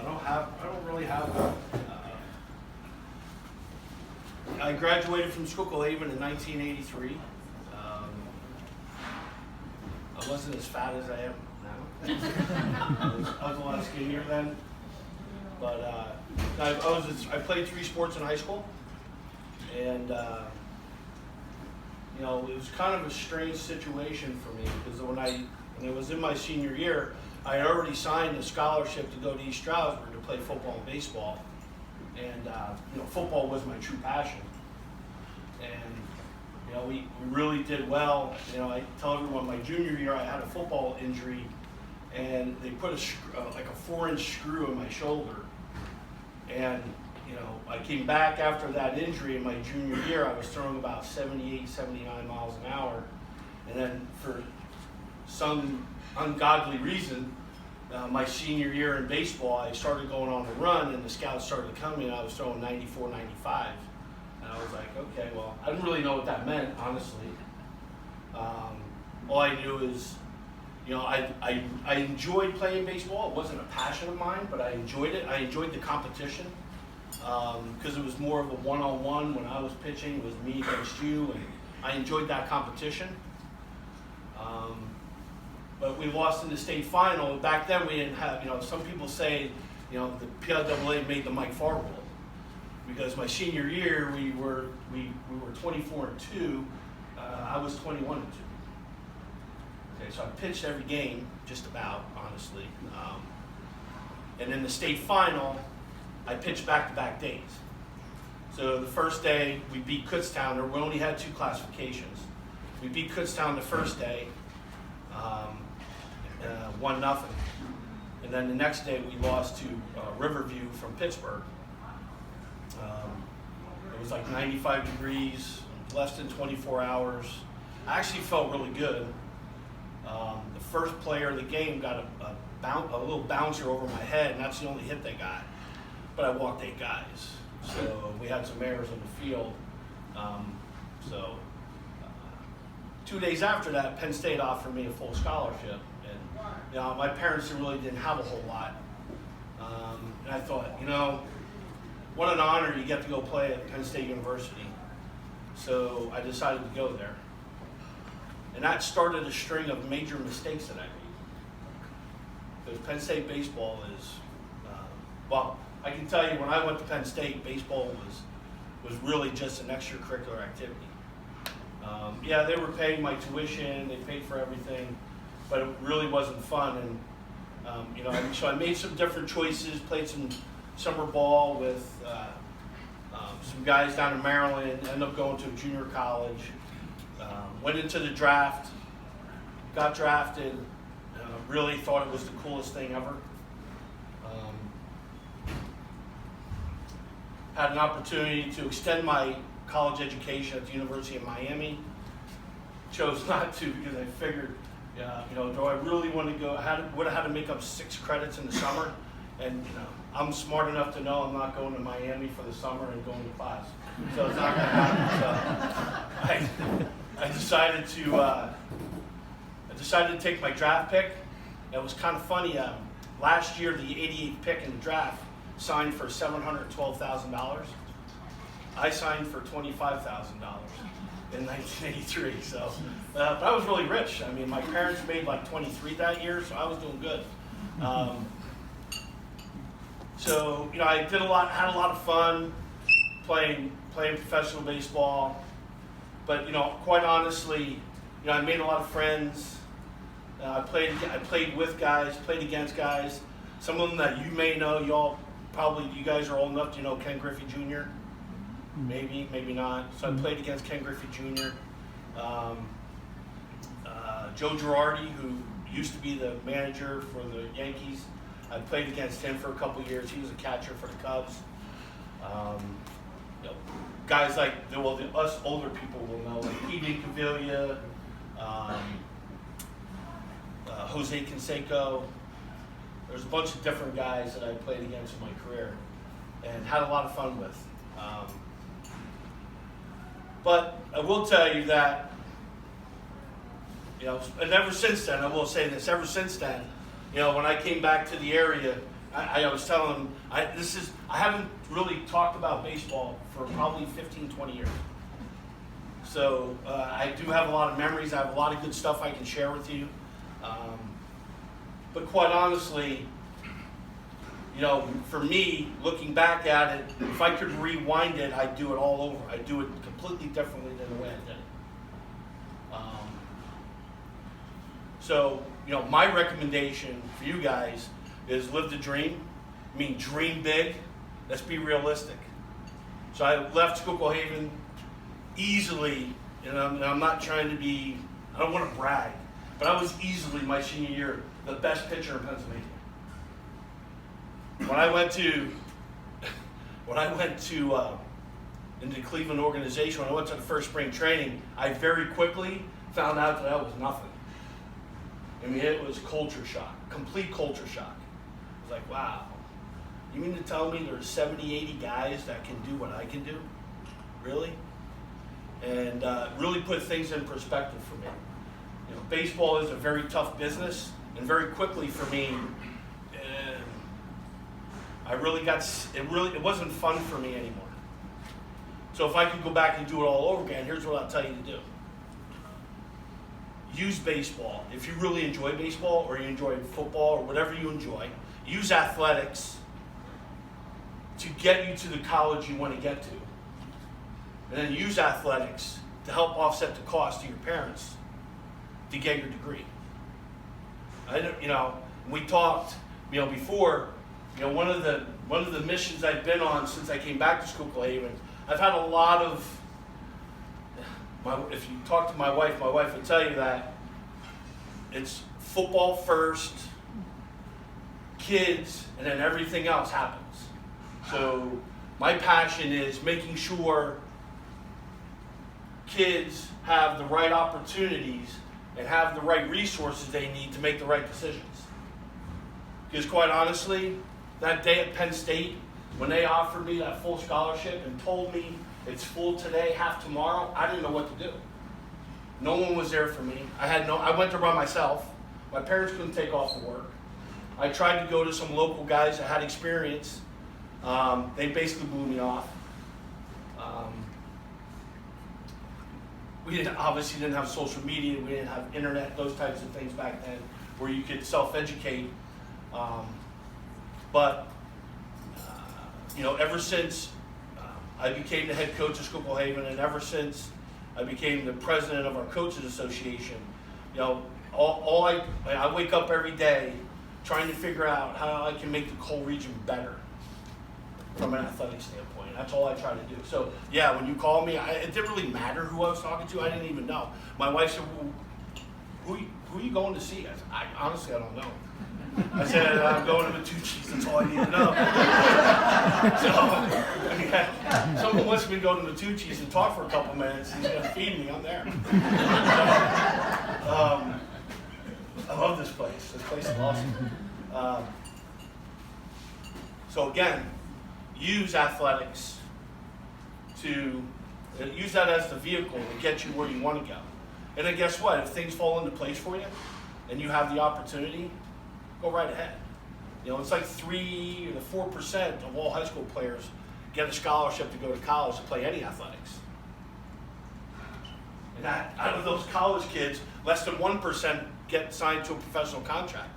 I don't really have one. I graduated from Schuylkill-Haven in 1983. I wasn't as fat as I am now. I was a lot skinnier then. But I played 3 sports in high school, and you know, it was kind of a strange situation for me because when it was in my senior year, I had already signed a scholarship to go to East Stroudsburg to play football and baseball, and you know, football was my true passion. And you know, we really did well. You know, I tell everyone my junior year I had a football injury, and they put like a 4-inch screw in my shoulder. And you know, I came back after that injury in my junior year. I was throwing about 78, 79 miles an hour, and then for some ungodly reason, my senior year in baseball, I started going on the run, and the scouts started coming. And I was throwing 94, 95. And I was like, okay, well, I didn't really know what that meant, honestly. All I knew is, you know, I enjoyed playing baseball. It wasn't a passion of mine, but I enjoyed it. I enjoyed the competition because it was more of a one-on-one when I was pitching. It was me against you, and I enjoyed that competition. But we lost in the state final. Back then, we didn't have, you know, some people say, you know, the PLAA made the Mike Farr rule. Because my senior year, we were 24-2. I was 21-2. Okay, so I pitched every game, just about, honestly. And in the state final, I pitched back-to-back days. So the first day, we beat Kutztown. We only had 2 classifications. We beat Kutztown the first day, 1-0. And then the next day, we lost to Riverview from Pittsburgh. It was like 95 degrees, less than 24 hours. I actually felt really good. The first player of the game got a little bouncer over my head, and that's the only hit they got. But I walked 8 guys, so we had some errors on the field. 2 days after that, Penn State offered me a full scholarship, and you know, my parents really didn't have a whole lot. And I thought, you know, what an honor you get to go play at Penn State University. So I decided to go there. And that started a string of major mistakes that I made. Because Penn State baseball is, well, I can tell you when I went to Penn State, baseball was really just an extracurricular activity. Yeah, they were paying my tuition, they paid for everything, but it really wasn't fun. And you know, so I made some different choices, played some summer ball with some guys down in Maryland, ended up going to a junior college, went into the draft, got drafted, really thought it was the coolest thing ever. Had an opportunity to extend my college education at the University of Miami. Chose not to because I figured, you know, do I really want to go? Would have had to make up 6 credits in the summer, and you know, I'm smart enough to know I'm not going to Miami for the summer and going to class, so it's not going to happen. So I decided to take my draft pick. It was kind of funny. Last year, the 88th pick in the draft signed for $712,000. I signed for $25,000 in 1983. So, but I was really rich. I mean, my parents made like 23 that year, so I was doing good. So, you know, I had a lot of fun playing professional baseball. But, you know, quite honestly, you know, I made a lot of friends. I played with guys, played against guys. Some of them that you may know, you guys are old enough to know Ken Griffey Jr. Maybe, maybe not. So I played against Ken Griffey Jr. Joe Girardi, who used to be the manager for the Yankees. I played against him for a couple of years. He was a catcher for the Cubs. You know, guys like, us older people will know, like P.D. Cavilla, Jose Canseco. There's a bunch of different guys that I played against in my career and had a lot of fun with. But I will tell you that, you know, and ever since then, I will say this, ever since then, you know, when I came back to the area, I was telling him, I haven't really talked about baseball for probably 15, 20 years. So I do have a lot of memories. I have a lot of good stuff I can share with you. But quite honestly, for me, looking back at it, if I could rewind it, I'd do it all over. I'd do it completely differently than the way I did it. So, my recommendation for you guys is live the dream. I mean, dream big. Let's be realistic. So I left Schuylkill Haven easily, and I'm not trying to be, I don't want to brag, but I was easily, my senior year, the best pitcher in Pennsylvania. When I went to into the Cleveland organization, when I went to the first spring training, I very quickly found out that was nothing. I mean, it was culture shock, complete culture shock. I was like, wow, you mean to tell me there's 70, 80 guys that can do what I can do? Really? And really put things in perspective for me. Baseball is a very tough business, and very quickly for me, it wasn't fun for me anymore. So if I could go back and do it all over again, here's what I'll tell you to do. Use baseball. If you really enjoy baseball, or you enjoy football, or whatever you enjoy, use athletics to get you to the college you want to get to. And then use athletics to help offset the cost to your parents to get your degree. We talked, before, one of the missions I've been on since I came back to Schuylkill Haven, I've had a lot of, if you talk to my wife will tell you that it's football first, kids, and then everything else happens. So my passion is making sure kids have the right opportunities and have the right resources they need to make the right decisions. Because quite honestly, that day at Penn State, when they offered me that full scholarship and told me it's full today, half tomorrow, I didn't know what to do. No one was there for me. I went to run myself. My parents couldn't take off from work. I tried to go to some local guys that had experience. They basically blew me off. We obviously didn't have social media, we didn't have internet, those types of things back then where you could self-educate. But ever since I became the head coach of Schuylkill Haven, and ever since I became the president of our coaches association, I wake up every day trying to figure out how I can make the Cole region better from an athletic standpoint. That's all I try to do. So yeah, when you called me, it didn't really matter who I was talking to. I didn't even know. My wife said, well, who are you going to see? I honestly, I don't know. I said, I'm going to Matucci's, that's all I need to know. So, someone wants me to go to Matucci's and talk for a couple minutes, he's going to feed me, I'm there. I love this place. This place is awesome. So again, use athletics use that as the vehicle to get you where you want to go. And then guess what? If things fall into place for you and you have the opportunity, go right ahead. It's like 3 or 4% of all high school players get a scholarship to go to college to play any athletics. And out of those college kids, less than 1% get signed to a professional contract.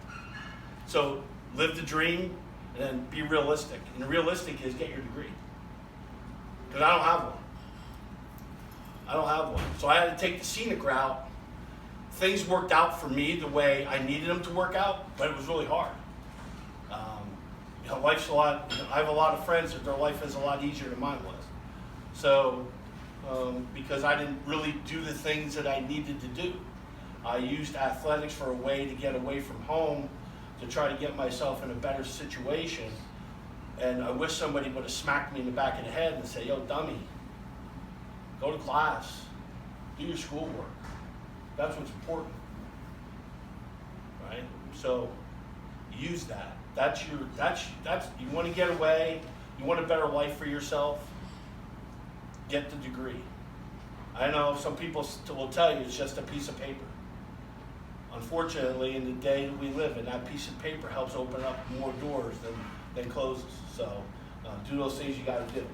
So live the dream and then be realistic. And realistic is get your degree. Because I don't have one. So I had to take the scenic route. Things worked out for me the way I needed them to work out, but it was really hard. Life's a lot, I have a lot of friends that their life is a lot easier than mine was. So, because I didn't really do the things that I needed to do. I used athletics for a way to get away from home, to try to get myself in a better situation. And I wish somebody would have smacked me in the back of the head and say, yo, dummy, go to class, do your schoolwork. That's what's important, right? So use that. You want to get away, you want a better life for yourself, get the degree. I know some people will tell you it's just a piece of paper. Unfortunately, in the day that we live in, that piece of paper helps open up more doors than then closes. So do those things you got to do.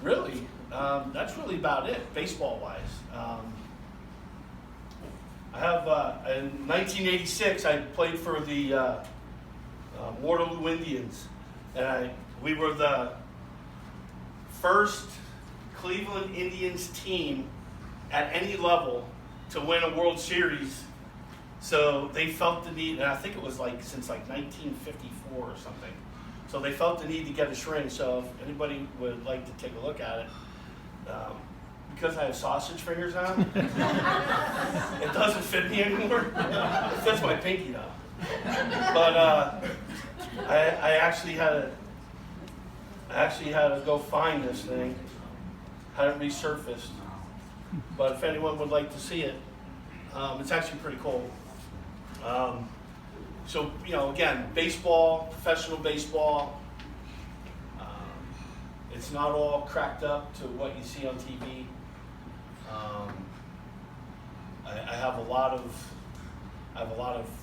Really, that's really about it, baseball-wise. I have, in 1986, I played for the Waterloo Indians, and we were the first Cleveland Indians team at any level to win a World Series. So they felt the need, and I think it was like since like 1954 or something. So they felt the need to get a shrink. So if anybody would like to take a look at it, because I have sausage fingers on, it doesn't fit me anymore. It fits my pinky though. But I actually had to go find this thing. Had it resurfaced. But if anyone would like to see it, it's actually pretty cool. So, again, baseball, professional baseball, it's not all cracked up to what you see on TV. I have a lot of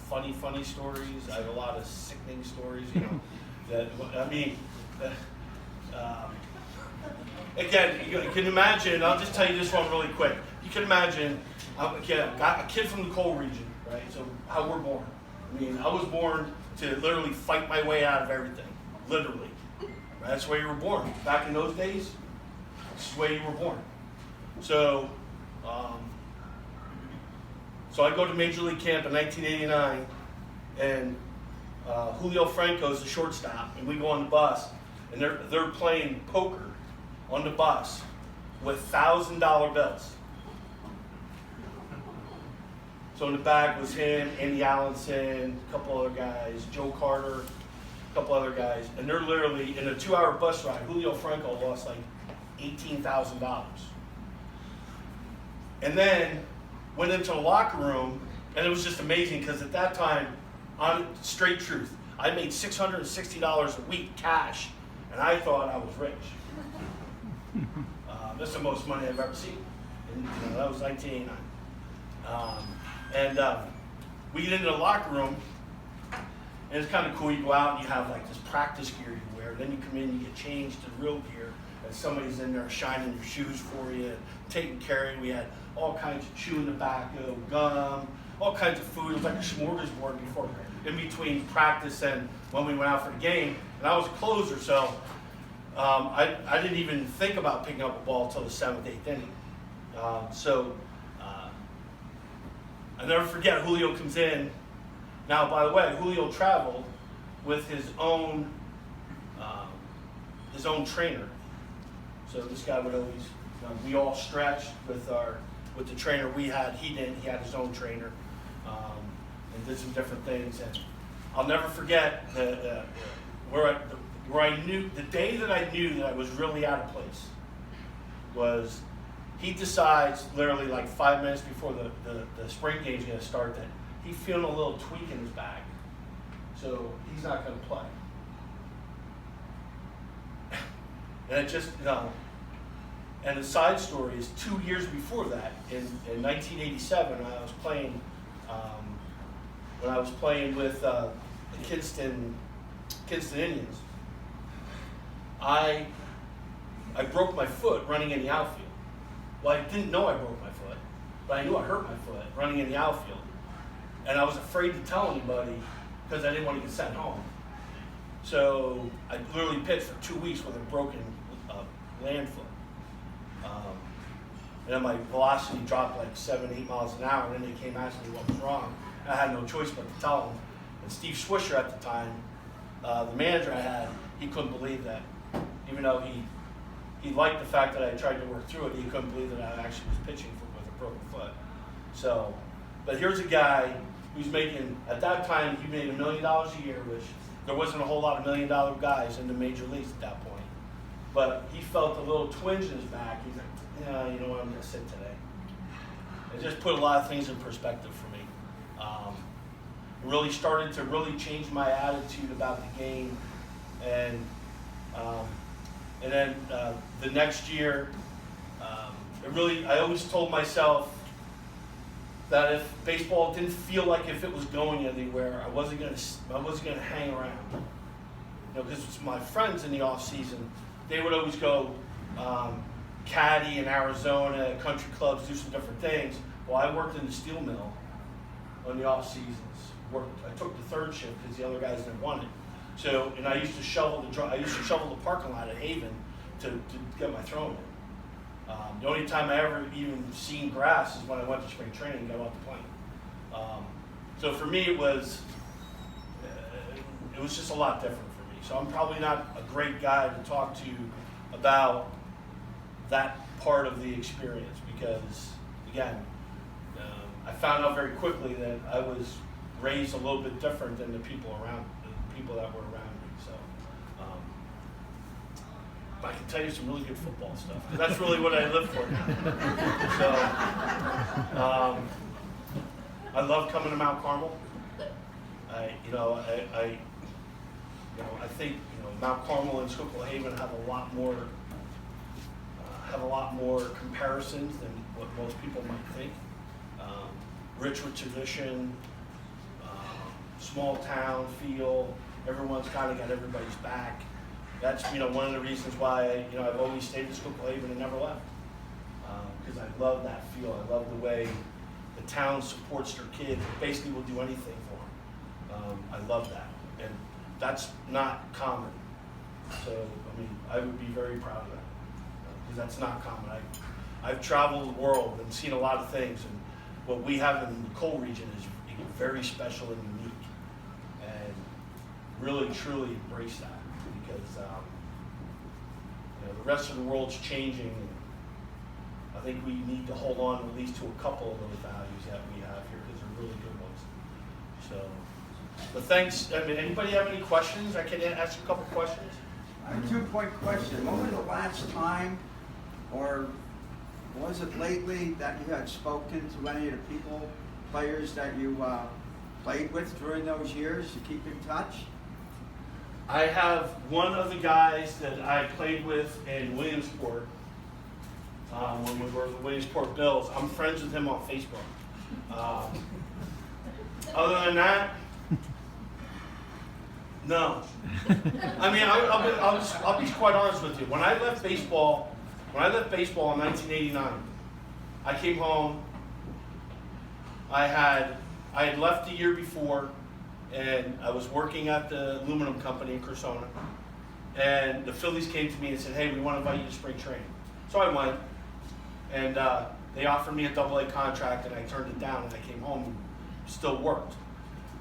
funny stories. I have a lot of sickening stories, again, you can imagine, I'll just tell you this one really quick. You can imagine, got a kid from the coal region, right? So how we're born. I was born to literally fight my way out of everything, literally. Right? That's the way you were born. Back in those days, this is the way you were born. So, so I go to Major League Camp in 1989, and Julio Franco's the shortstop, and we go on the bus, and they're playing poker on the bus with $1,000 bills. So in the bag was him, Andy Allenson, a couple other guys, Joe Carter, a couple other guys, and they're literally in a 2-hour bus ride. Julio Franco lost like $18,000. And then went into the locker room, and it was just amazing because at that time, on straight truth, I made $660 a week cash, and I thought I was rich. That's the most money I've ever seen. And, that was 1989. We get into the locker room, and it's kind of cool. You go out and you have like this practice gear you wear. Then you come in, you get changed to real gear, and somebody's in there shining your shoes for you, taking care of you. We had all kinds of chewing tobacco, gum, all kinds of food. It was like a smorgasbord before, in between practice and when we went out for the game. And I was a closer, so I didn't even think about picking up a ball until the 7th, 8th inning. I'll never forget, Julio comes in. Now, by the way, Julio traveled with his own trainer. So this guy would always, we all stretched with the trainer we had. He didn't. He had his own trainer, and did some different things. And I'll never forget where I knew the day that I knew that I was really out of place was. He decides literally like 5 minutes before the spring game's going to start that he's feeling a little tweak in his back. So he's not going to play. And it just, and the side story is 2 years before that, in 1987, when I was playing with the Kinston Indians, I broke my foot running in the outfield. Well, I didn't know I broke my foot, but I knew I hurt my foot running in the outfield. And I was afraid to tell anybody because I didn't want to get sent home. So I literally pitched for 2 weeks with a broken land foot. And then my velocity dropped like 7-8 miles an hour, and then they came asking me what was wrong. And I had no choice but to tell them. And Steve Swisher at the time, the manager I had, he couldn't believe that. Even though he liked the fact that I tried to work through it, he couldn't believe that I actually was pitching with a broken foot. So, but here's a guy who's making, at that time, he made $1 million a year, which there wasn't a whole lot of $1 million guys in the major leagues at that point. But he felt a little twinge in his back. He's like, yeah, you know what, I'm going to sit today. It just put a lot of things in perspective for me. It really started to really change my attitude about the game. And then the next year, I always told myself that if baseball didn't feel like if it was going anywhere, I wasn't gonna hang around. Because my friends in the off season, they would always go caddy in Arizona, country clubs, do some different things. Well, I worked in the steel mill on the off seasons. I took the third shift because the other guys didn't want it. So, and I used to shovel the parking lot at Haven to get my throwing in. The only time I ever even seen grass is when I went to spring training and got off the plane. So for me, it was just a lot different for me. So I'm probably not a great guy to talk to about that part of the experience because, again, I found out very quickly that I was raised a little bit different than the people that were around me. So. I can tell you some really good football stuff. That's really what I live for now. So, I love coming to Mount Carmel. I think Mount Carmel and Schuylkill Haven have a lot more comparisons than what most people might think. Rich with tradition, small town feel. Everyone's kind of got everybody's back. That's one of the reasons why I've always stayed in Schuylkill Haven and never left, because I love that feel. I love the way the town supports their kids. Basically, will do anything for them. I love that, and that's not common. So I would be very proud of that because that's not common. I've traveled the world and seen a lot of things, and what we have in the coal region is very special and unique, and really truly embrace that. Because the rest of the world's changing, and I think we need to hold on at least to a couple of those values that we have here because they're really good ones. So, but thanks. Anybody have any questions? I can ask a couple questions. I have a 2-point question. When was the last time, or was it lately, that you had spoken to any of the players that you played with during those years to keep in touch? I have one of the guys that I played with in Williamsport when we were the Williamsport Bills. I'm friends with him on Facebook. Other than that, no. I'll be quite honest with you. When I left baseball in 1989, I came home. I had left the year before. And I was working at the aluminum company in Cursona, and the Phillies came to me and said, "Hey, we want to invite you to spring training." So I went, and they offered me a AA contract, and I turned it down, and I came home and still worked.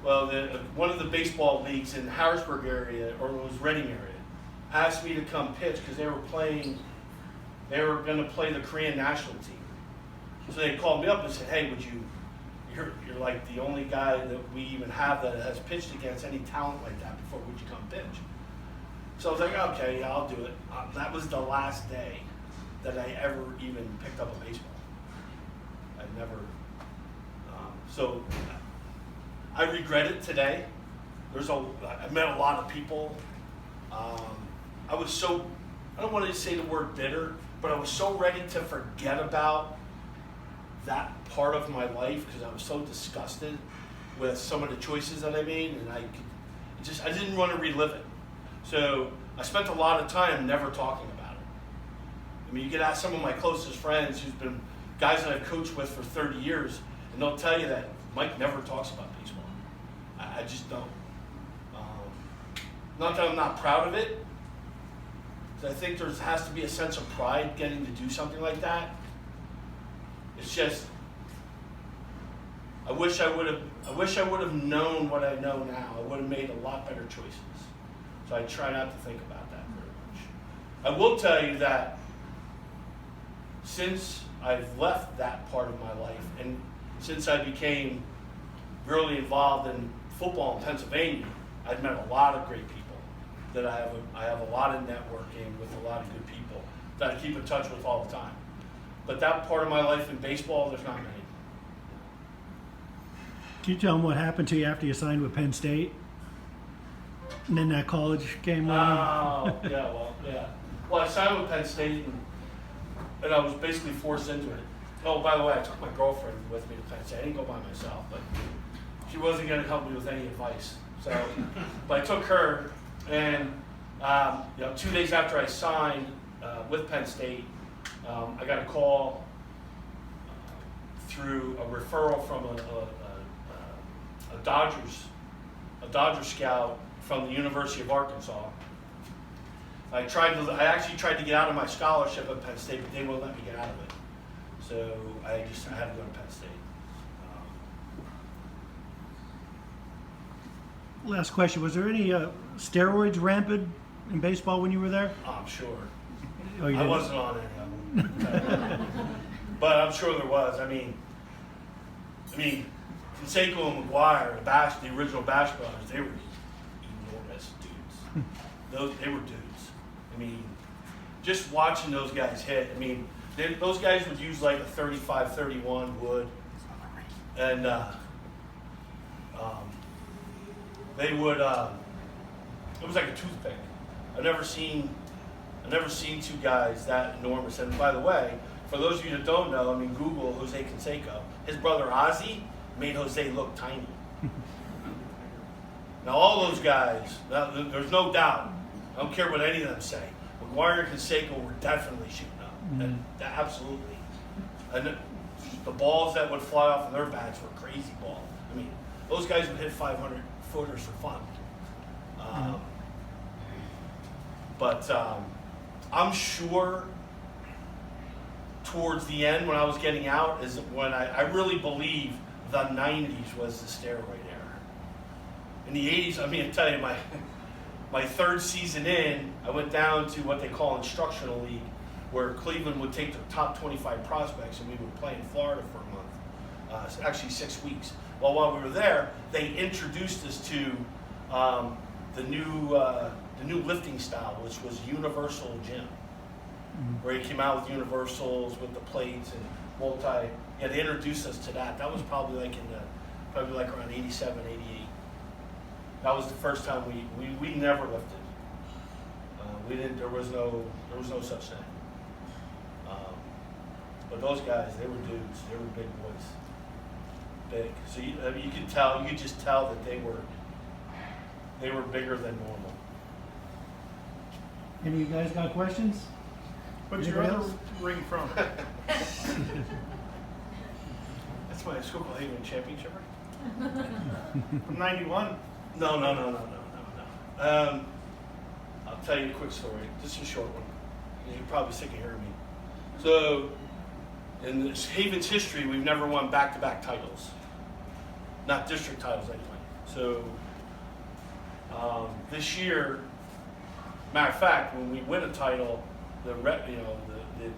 Well, one of the baseball leagues in the Harrisburg area, or it was Reading area, asked me to come pitch because they were going to play the Korean national team. So they called me up and said, "Hey, you're like the only guy that we even have that has pitched against any talent like that before. Would you come pitch?" So I was like, "Okay, yeah, I'll do it." That was the last day that I ever even picked up a baseball. I never. So I regret it today. I met a lot of people. I don't want to say the word bitter, but I was so ready to forget about that part of my life because I was so disgusted with some of the choices that I made, and I didn't want to relive it. So I spent a lot of time never talking about it. You could ask some of my closest friends who's been guys that I've coached with for 30 years, and they'll tell you that Mike never talks about baseball. I just don't. Not that I'm not proud of it, because I think there has to be a sense of pride getting to do something like that. It's just, I wish I would have known what I know now. I would have made a lot better choices. So I try not to think about that very much. I will tell you that since I've left that part of my life, and since I became really involved in football in Pennsylvania, I've met a lot of great people. That I have a lot of networking with a lot of good people that I keep in touch with all the time. But that part of my life in baseball, there's not many. Can you tell them what happened to you after you signed with Penn State? And then that college came along? Oh, yeah. Well, I signed with Penn State, and I was basically forced into it. Oh, by the way, I took my girlfriend with me to Penn State. I didn't go by myself, but she wasn't going to help me with any advice. So, but I took her, and 2 days after I signed with Penn State, I got a call through a referral from a Dodger scout from the University of Arkansas. I actually tried to get out of my scholarship at Penn State, but they wouldn't let me get out of it. So I had to go to Penn State. Last question: was there any steroids rampant in baseball when you were there? I'm sure. Oh, you I didn't? wasn't on any of them, but I'm sure there was. I mean, Canseco and McGuire, the original Bash brothers, they were enormous dudes. They were dudes. I mean, just watching those guys hit. I mean, those guys would use like a 35-31 wood, and they would. It was like a toothpick. I've never seen two guys that enormous. And by the way, for those of you that don't know, I mean, Google Jose Canseco. His brother Ozzie made Jose look tiny. Now all those guys, there's no doubt. I don't care what any of them say. McGuire and Canseco were definitely shooting up. And absolutely. And the balls that would fly off of their bats were crazy balls. I mean, those guys would hit 500 footers for fun. But I'm sure towards the end when I was getting out is when I really believe the 90s was the steroid era. In the 80s, I mean, I tell you, my third season in, I went down to what they call instructional league, where Cleveland would take their top 25 prospects and we would play in Florida for a month, actually 6 weeks. Well, while we were there, they introduced us to the new lifting style, which was universal gym, where he came out with universals with the plates and multi. Yeah, they introduced us to that. That was probably like around 87, 88. That was the first time we never lifted. We didn't. There was no such thing. But those guys, they were dudes. They were big boys. Big. So you could tell. You could just tell that they were bigger than normal. Any of you guys got questions? What's your Anybody other else? ring from? That's my Schuylkill Haven championship ring. From 91? No. I'll tell you a quick story. Just a short one. You're probably sick of hearing me. So, in Haven's history, we've never won back-to-back titles. Not district titles, anyway. So, this year, matter of fact, when we win a title, the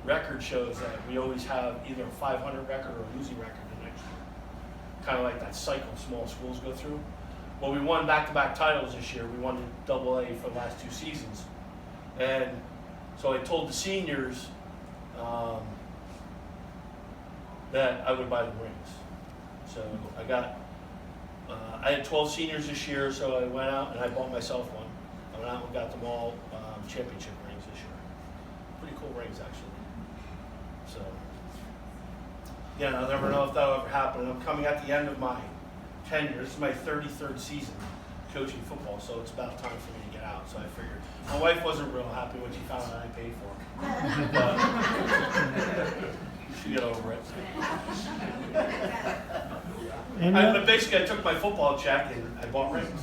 record shows that we always have either a 500 record or a losing record the next year. Kind of like that cycle small schools go through. Well, we won back-to-back titles this year. We won the AA for the last 2 seasons. And so I told the seniors that I would buy the rings. So I had 12 seniors this year, so I went out and I bought myself one. I went out and got them all championship rings this year. Pretty cool rings, actually. So, yeah, I'll never know if that'll ever happen. I'm coming at the end of my tenure. This is my 33rd season coaching football, so it's about time for me to get out. So I figured. My wife wasn't real happy when she found out I paid for it. But she got over it. But basically, I took my football check and I bought rings.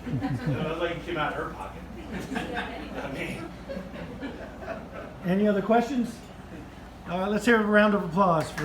It was like it came out of her pocket. I mean. Any other questions? Let's hear a round of applause for.